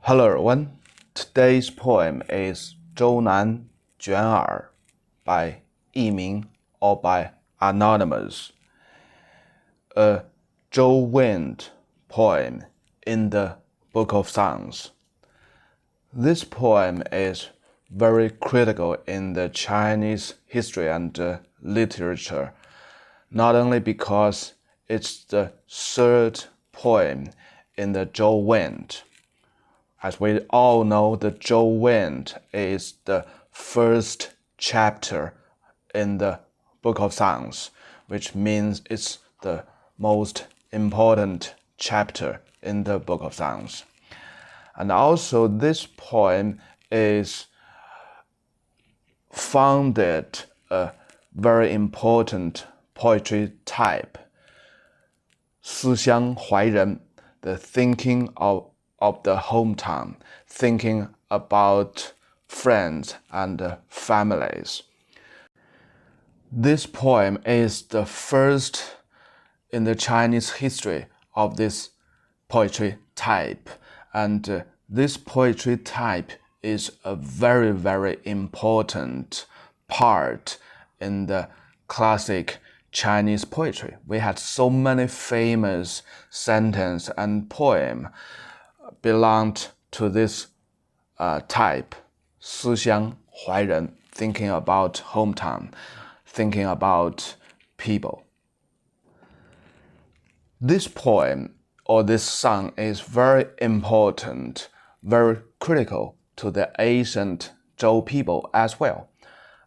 Hello everyone, today's poem is 周南卷耳 by 佚名 or by Anonymous, a Zhou Wind poem in the Book of Songs. This poem is very critical in the Chinese history and literature, not only because it's the third poem in the Zhou Wind. As we all know, the Zhou Wind is the first chapter in the Book of Songs, which means it's the most important chapter in the Book of Songs. And also this poem is founded a very important poetry type, 思乡怀人, the thinking of the hometown, thinking about friends and families. This poem is the first in the Chinese history of this poetry type, and this poetry type is a very, very important part in the classic Chinese poetry. We had so many famous sentences and poems belonged to this type, 思乡怀人, thinking about hometown, thinking about people. This poem or this song is very important, very critical to the ancient Zhou people as well.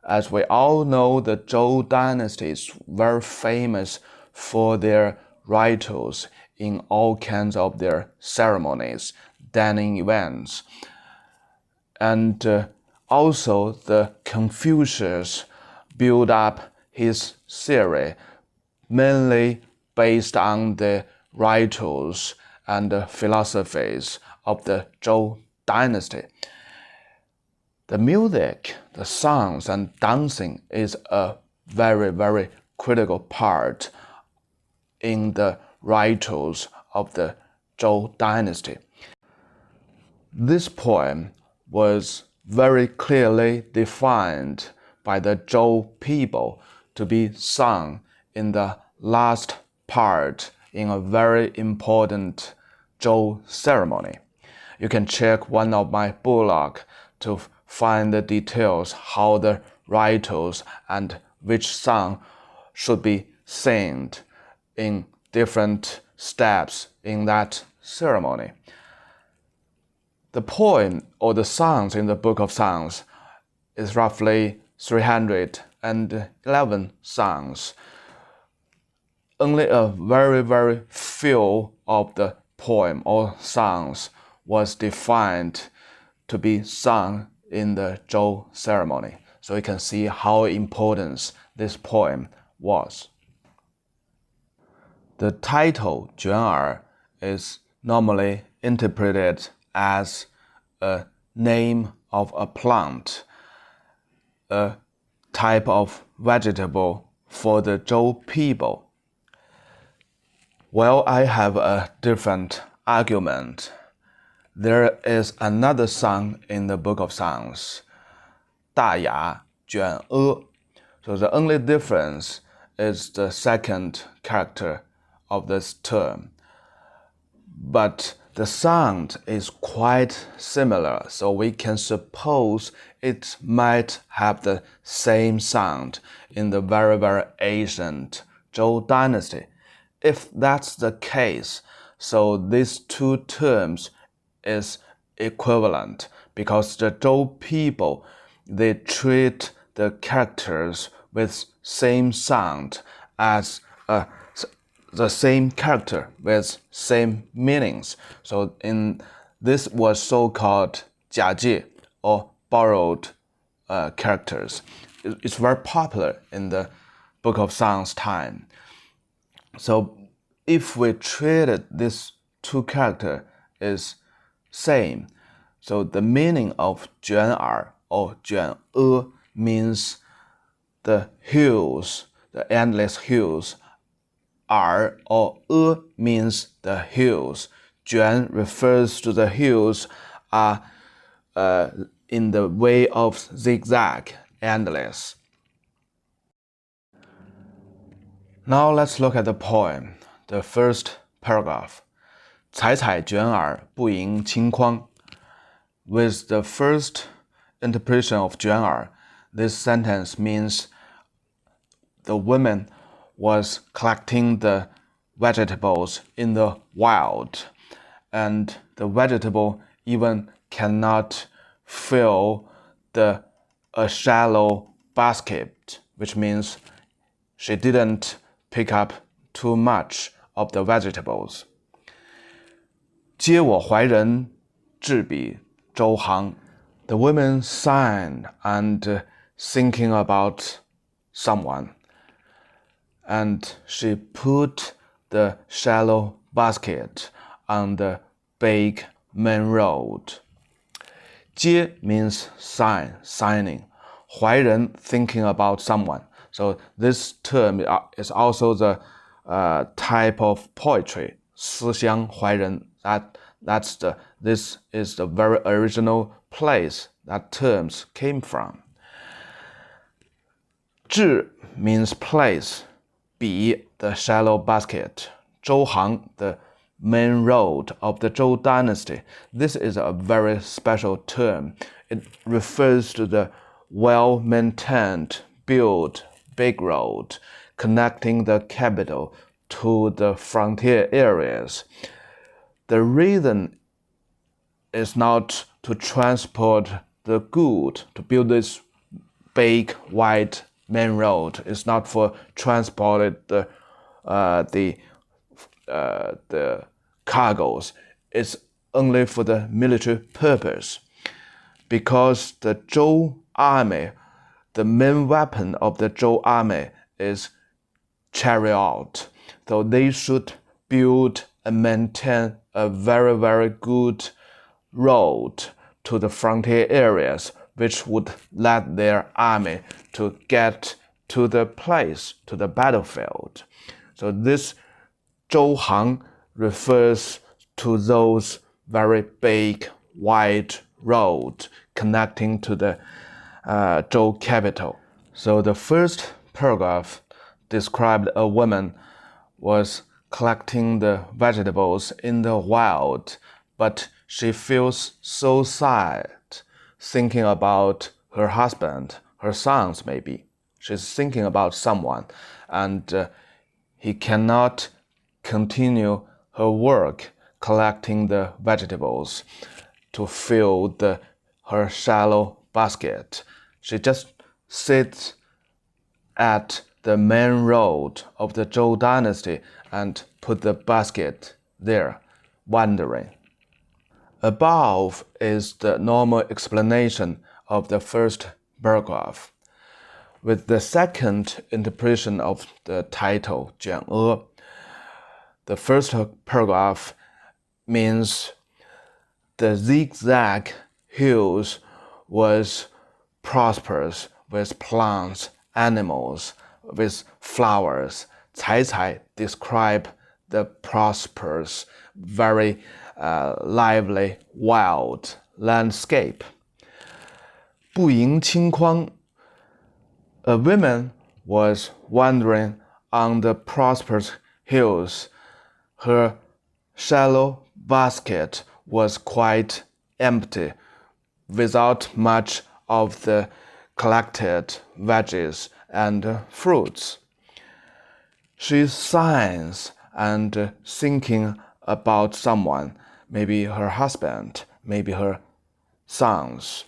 As we all know, the Zhou dynasty is very famous for their rituals in all kinds of their ceremonies, dining events. And also the Confucius built up his theory mainly based on the rituals and philosophies of the Zhou dynasty. The music, the songs and dancing is a very, very critical part in the rituals of the Zhou dynasty. This poem was very clearly defined by the Zhou people to be sung in the last part in a very important Zhou ceremony. You can check one of my blogs to find the details how the rituals and which song should be sung in different steps in that ceremony. The poem or the songs in the Book of Songs is roughly 311 songs. Only a very, very few of the poem or songs was defined to be sung in the Zhou ceremony. So you can see how important this poem was. The title 卷耳 is normally interpreted as a name of a plant, a type of vegetable for the Zhou people. Well, I have a different argument. There is another song in the Book of Songs, 大雅卷阿. So the only difference is the second character of this term. But the sound is quite similar, so we can suppose it might have the same sound in the very, very ancient Zhou dynasty. If that's the case, so these two terms is equivalent because the Zhou people, they treat the characters with same sound as the same character with same meanings. So this was so-called 假借 or borrowed characters. It's very popular in the Book of Songs time. So if we treated these two characters as same, so the meaning of 卷耳 or 卷阿 means the hills, the endless hills. 耳 or 阿 means the hills. 卷 refers to the hills. are in the way of zigzag, endless. Now let's look at the poem, the first paragraph. 采采卷耳，不盈顷筐. With the first interpretation of 卷耳, this sentence means the woman was collecting the vegetables in the wild, and the vegetable even cannot fill a shallow basket, which means she didn't pick up too much of the vegetables. 嗟我怀人，执笔周行. The woman signed and thinking about someone, and she put the shallow basket on the big main road. 嗟 means signing. 怀人 thinking about someone. So this term is also the type of poetry. 思乡怀人. This is the very original place that terms came from. 治 means place. 笔 the shallow basket. 周行 the main road of the Zhou dynasty. This is a very special term. It refers to the well-maintained, built big road connecting the capital to the frontier areas. The reason is not to transport the good, to build this big, wide main road. It's not for transporting the cargoes. It's only for the military purpose. Because the Zhou army, the main weapon of the Zhou army is chariot. So they should build and maintain a very, very good road to the frontier areas, which would let their army to get to the place, to the battlefield. So this Zhou Hang refers to those very big, wide roads connecting to the Zhou capital. So the first paragraph described a woman was collecting the vegetables in the wild, but she feels so sad, thinking about her husband, her sons maybe. She's thinking about someone, and he cannot continue her work collecting the vegetables to fill her shallow basket. She just sits at the main road of the Zhou dynasty and put the basket there, wondering. Above is the normal explanation of the first paragraph. With the second interpretation of the title, 卷阿, the first paragraph means the Zigzag Hills was prosperous with plants, animals, with flowers. 采采 describe the prosperous, very lively, wild landscape. 不盈顷筐, a woman was wandering on the prosperous hills. Her shallow basket was quite empty, without much of the collected veggies and fruits. She sighs and thinking about someone, maybe her husband, maybe her sons.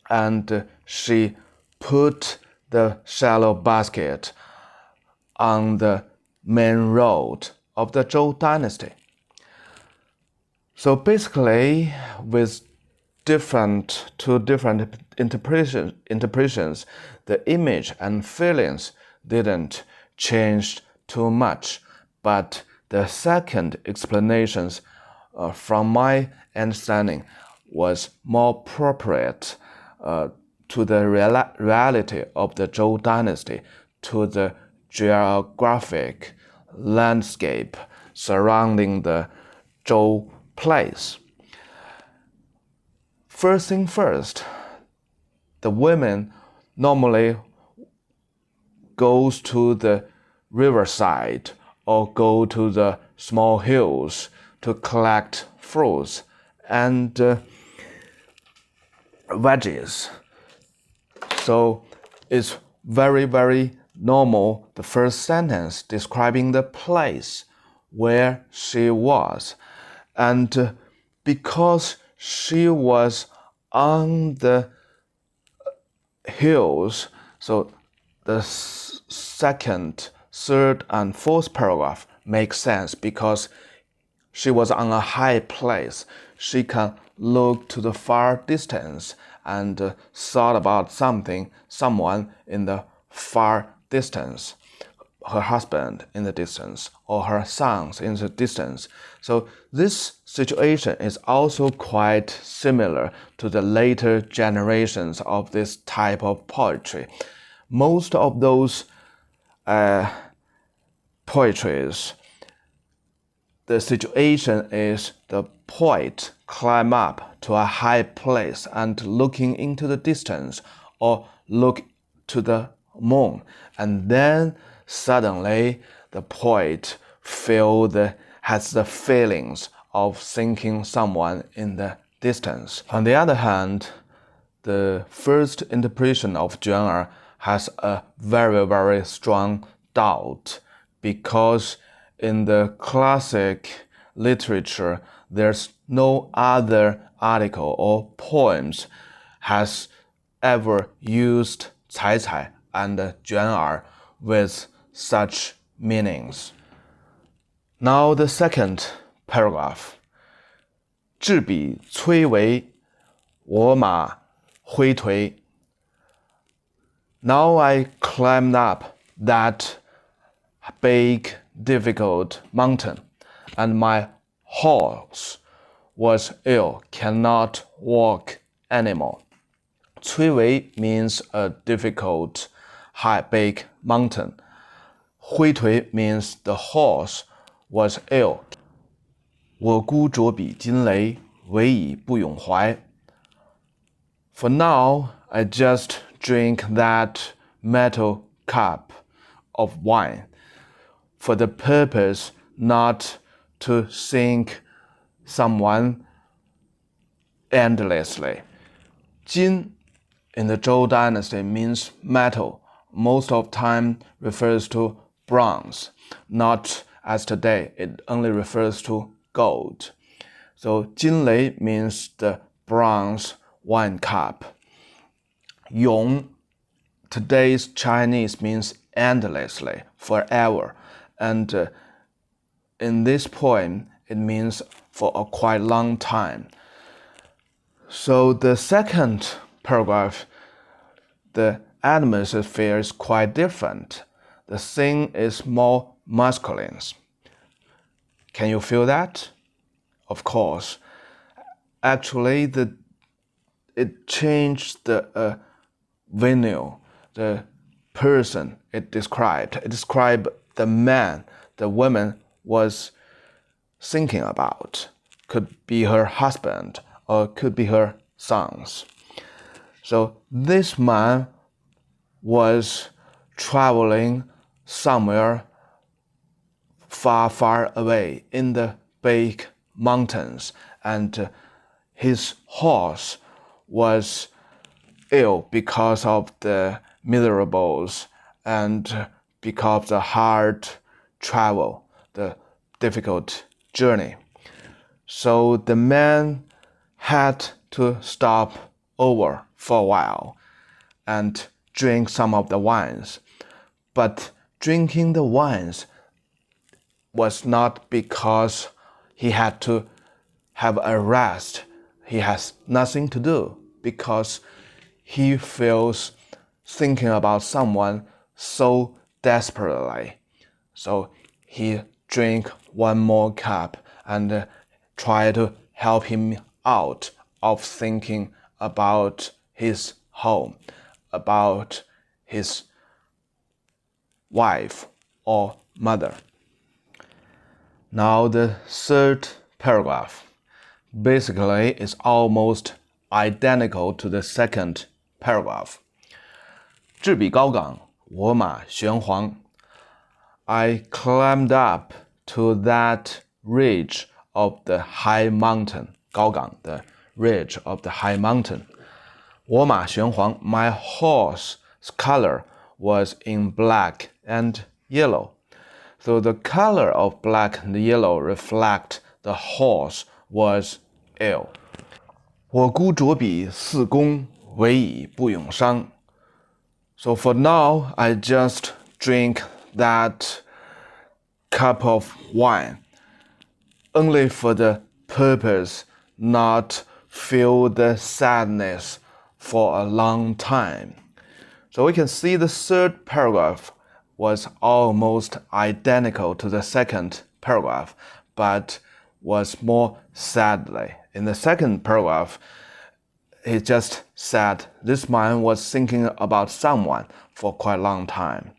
And she put the shallow basket on the main road of the Zhou dynasty. So basically, with two different interpretations, the image and feelings didn't change too much, but the second explanations, from my understanding, was more appropriate to the reality of the Zhou dynasty, to the geographic landscape surrounding the Zhou place. first thing first, the women normally goes to the riverside or go to the small hills to collect fruits and veggies. So it's very, very normal, the first sentence describing the place where she was. And because she was on the hills, so the second, third, and fourth paragraph make sense because she was on a high place. She can look to the far distance and thought about someone in the far distance, her husband in the distance, or her sons in the distance. So this situation is also quite similar to the later generations of this type of poetry. Most of those poetries, the situation is the poet climb up to a high place and looking into the distance or look to the moon, and then suddenly the poet has the feelings of thinking someone in the distance. On the other hand, the first interpretation of Juan has a very, very strong doubt, because in the classic literature, there's no other article or poems has ever used Cai Cai and Juan with such meanings. Now the second paragraph. 执笔崔嵬，我马挥颓。Now I climbed up that big, difficult mountain, and my horse was ill, cannot walk anymore. 崔嵬 means a difficult, high, big mountain. 挥颓 means the horse was ill. 我孤酌彼金雷，唯以不咏怀。For now, I just drink that metal cup of wine for the purpose not to think someone endlessly. 金 in the Zhou dynasty means metal. Most of time refers to bronze. Not as today, it only refers to gold. So 金雷 means the bronze wine cup. 咏 today's Chinese means endlessly, forever. And in this poem, it means for a quite long time. So the second paragraph, the atmosphere is quite different. The scene is more masculine. Can you feel that? Of course. Actually, it changed the venue, the person it described. It described the man the woman was thinking about. Could be her husband or could be her sons. So this man was traveling somewhere far, far away in the big mountains, and his horse was ill because of the miserables and because of the hard travel, the difficult journey. So the man had to stop over for a while and drink some of the wines. But drinking the wines was not because he had to have a rest. He has nothing to do because he feels thinking about someone so desperately. So he drank one more cup and tried to help him out of thinking about his home, about his wife or mother. Now the third paragraph basically is almost identical to the second paragraph. 志比高岗，我马玄黄。I climbed up to that ridge of the high mountain. 高岗的 ridge of the high mountain. 我马玄黄 My horse's color was in black and yellow. So the color of black and yellow reflect the horse was ill. 我孤酌彼四公，唯以不永伤。So for now, I just drink that cup of wine, only for the purpose not feel the sadness for a long time. So we can see the third paragraph was almost identical to the second paragraph, but was more sadly. In the second paragraph, he just said this man was thinking about someone for quite a long time.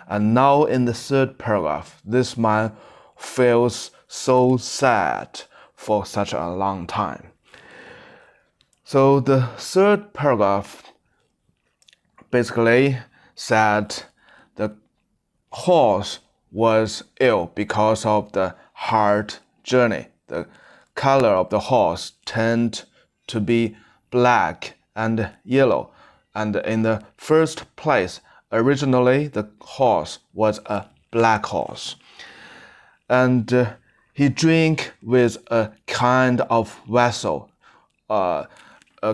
And now in the third paragraph, this man feels so sad for such a long time. So the third paragraph basically said the horse was ill because of the hard journey. The color of the horse turned to be black and yellow. And in the first place, originally the horse was a black horse. And he drank with a kind of vessel, a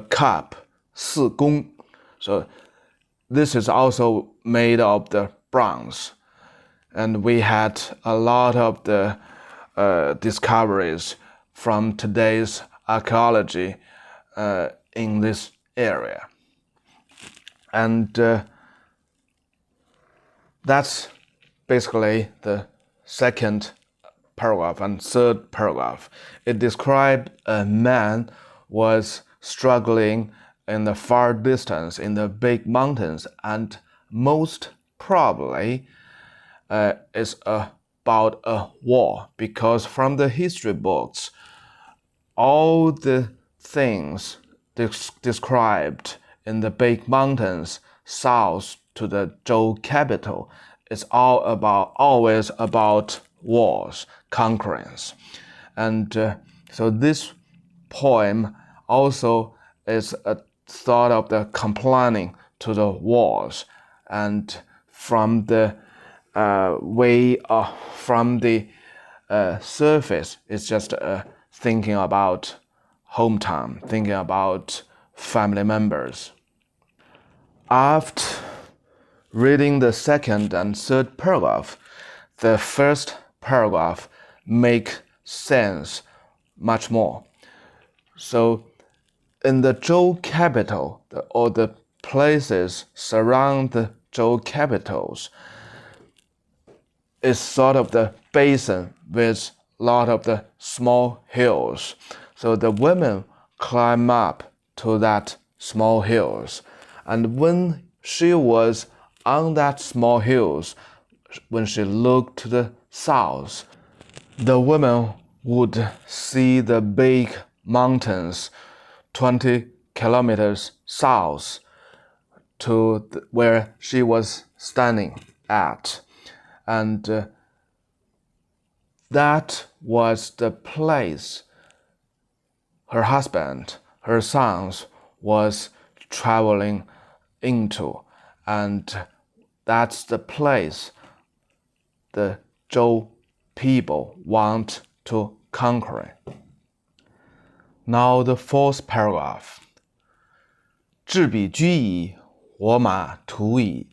cup, 四公. So this is also made of the bronze. And we had a lot of the discoveries from today's archaeology in this area. And that's basically the second paragraph and third paragraph. It described a man was struggling in the far distance in the big mountains, and most probably is about a war, because from the history books, all the things described in the big mountains south to the Zhou capital is always about wars, conquerings. And so this poem also is a thought of the complaining to the wars, and from the surface, it's just thinking about hometown, thinking about family members. After reading the second and third paragraph, the first paragraph makes sense much more. So in the Zhou capital, or the places surround the Zhou capitals, is sort of the basin with a lot of the small hills. So the women climb up to that small hills. And when she was on that small hills, when she looked to the south, the woman would see the big mountains 20 kilometers south to where she was standing at. And that was the place her husband, her sons, was traveling into. And that's the place the Zhou people want to conquer. Now the fourth paragraph. 置彼居矣，我马图矣.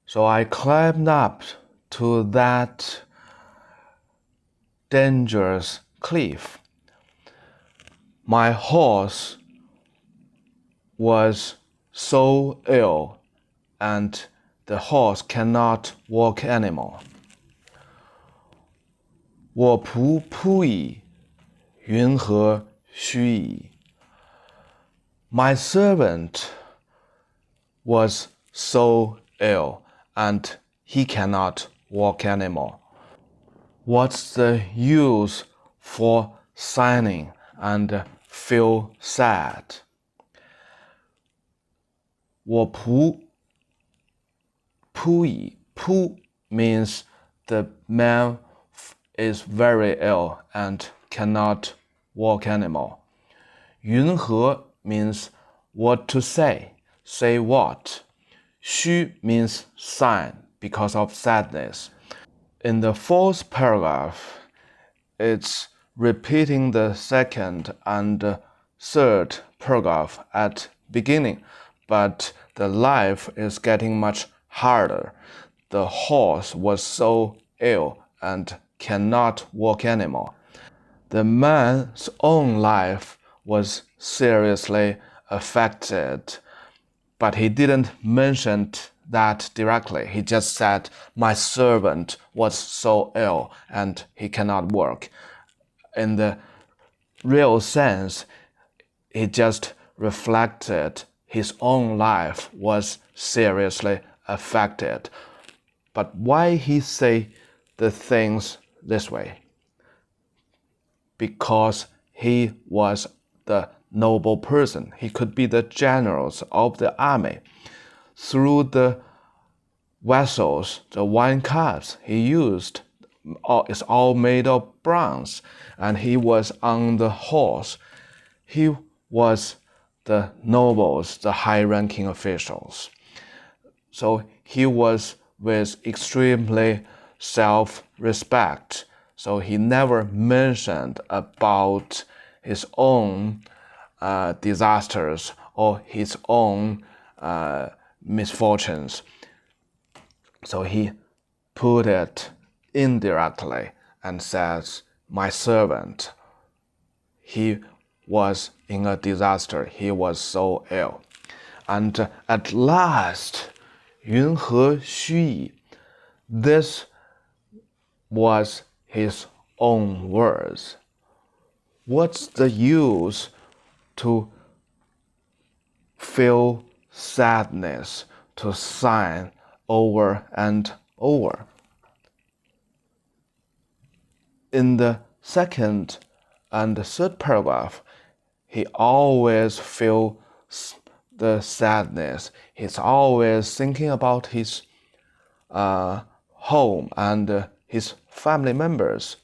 So I climbed up to that dangerous cliff. My horse was so ill, and the horse cannot walk anymore. 我仆扑矣，云何须矣. My servant was so ill, and he cannot walk anymore. What's the use for signing and feel sad. 我仆已 Pu means the man is very ill and cannot walk anymore. 云何 means what to say what. 虚 means sign because of sadness. In the fourth paragraph, it's repeating the second and third paragraph at beginning, but the life is getting much harder. The horse was so ill and cannot walk anymore. The man's own life was seriously affected, but he didn't mention that directly. He just said, my servant was so ill and he cannot work. In the real sense, he just reflected his own life was seriously affected. But why he say the things this way? Because he was the noble person. He could be the generals of the army. Through the vessels, the wine cups he used, is all made of bronze, and he was on the horse. He was the nobles, the high-ranking officials. So he was with extremely self-respect. So he never mentioned about his own disasters or his own misfortunes. So he put it indirectly and says, my servant, he was in a disaster. He was so ill. And at last, 云何须矣? This was his own words. What's the use to feel sadness, to sigh over and over? In the second and third paragraph, he always feels the sadness. He's always thinking about his home and his family members.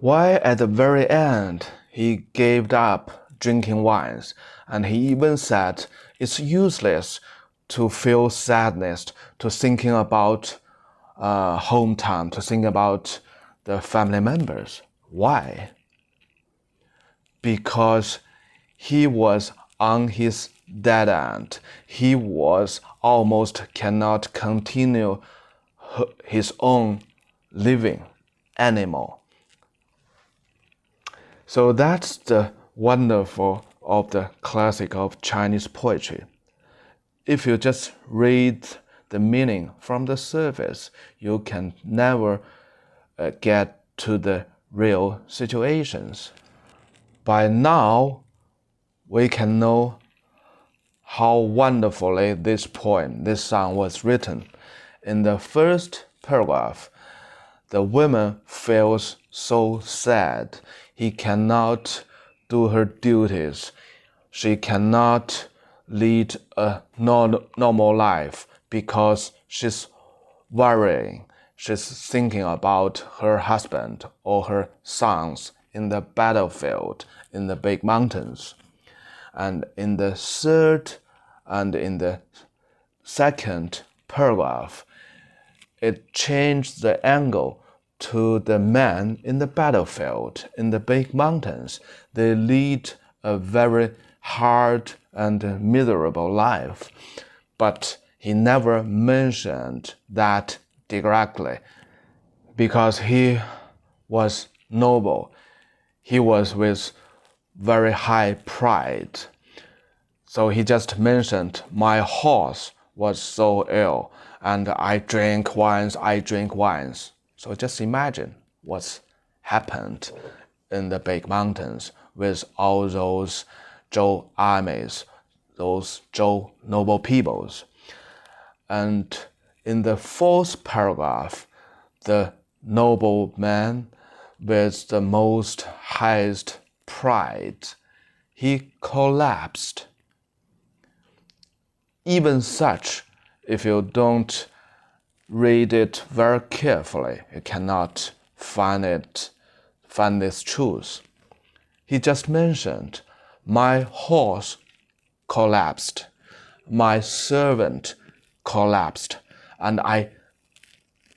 Why at the very end he gave up drinking wines, and he even said it's useless to feel sadness, to thinking about hometown, to think about the family members. Why? Because he was on his dead end. He was almost cannot continue his own living anymore. So that's the wonderful of the classic of Chinese poetry. If you just read the meaning from the surface, you can never get to the real situations. By now, we can know how wonderfully this poem, this song was written. In the first paragraph, the woman feels so sad. He cannot do her duties. She cannot lead a normal life because she's worrying. She's thinking about her husband or her sons in the battlefield, in the big mountains. And in the third and in the second paragraph, it changed the angle to the men in the battlefield, in the big mountains. They lead a very hard and miserable life. But he never mentioned that directly because he was noble. He was with very high pride. So he just mentioned, my horse was so ill and I drink wines. So just imagine what's happened in the big mountains with all those Zhou armies, those Zhou noble peoples. And in the fourth paragraph, the noble man with the most highest pride, he collapsed. Even such, if you don't read it very carefully, you cannot find this truth. He just mentioned, my horse collapsed, my servant collapsed, and I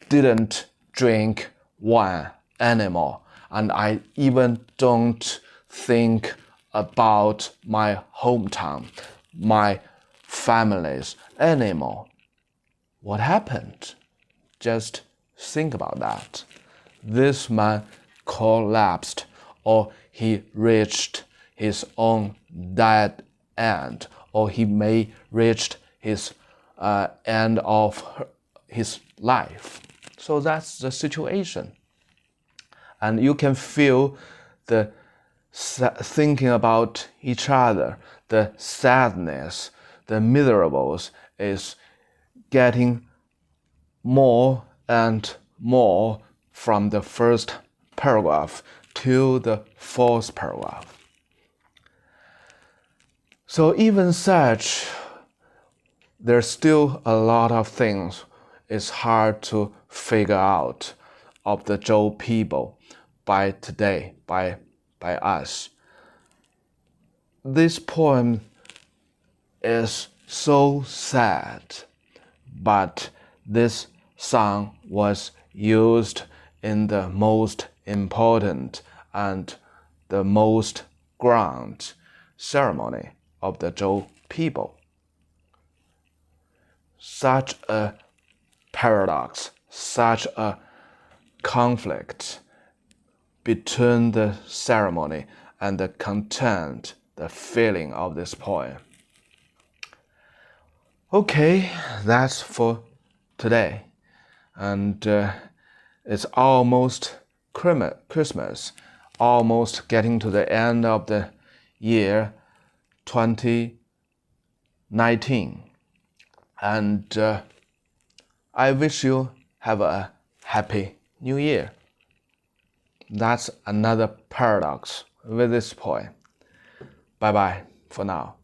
didn't drink wine anymore, and I even don't think about my hometown, my families anymore. What happened? Just think about that. This man collapsed, or he reached his own dead end, or he may reached his end of his life. So that's the situation. And you can feel the thinking about each other, the sadness, the miserables is getting more and more from the first paragraph to the fourth paragraph. So even such, there's still a lot of things it's hard to figure out of the Zhou people by today, by us. This poem is so sad, but this song was used in the most important and the most grand ceremony of the Zhou people. Such a paradox, such a conflict between the ceremony and the content, the feeling of this poem. Okay, that's for today. And it's almost Christmas, almost getting to the end of the year 2019. And I wish you have a happy new year. That's another paradox with this poem. Bye-bye for now.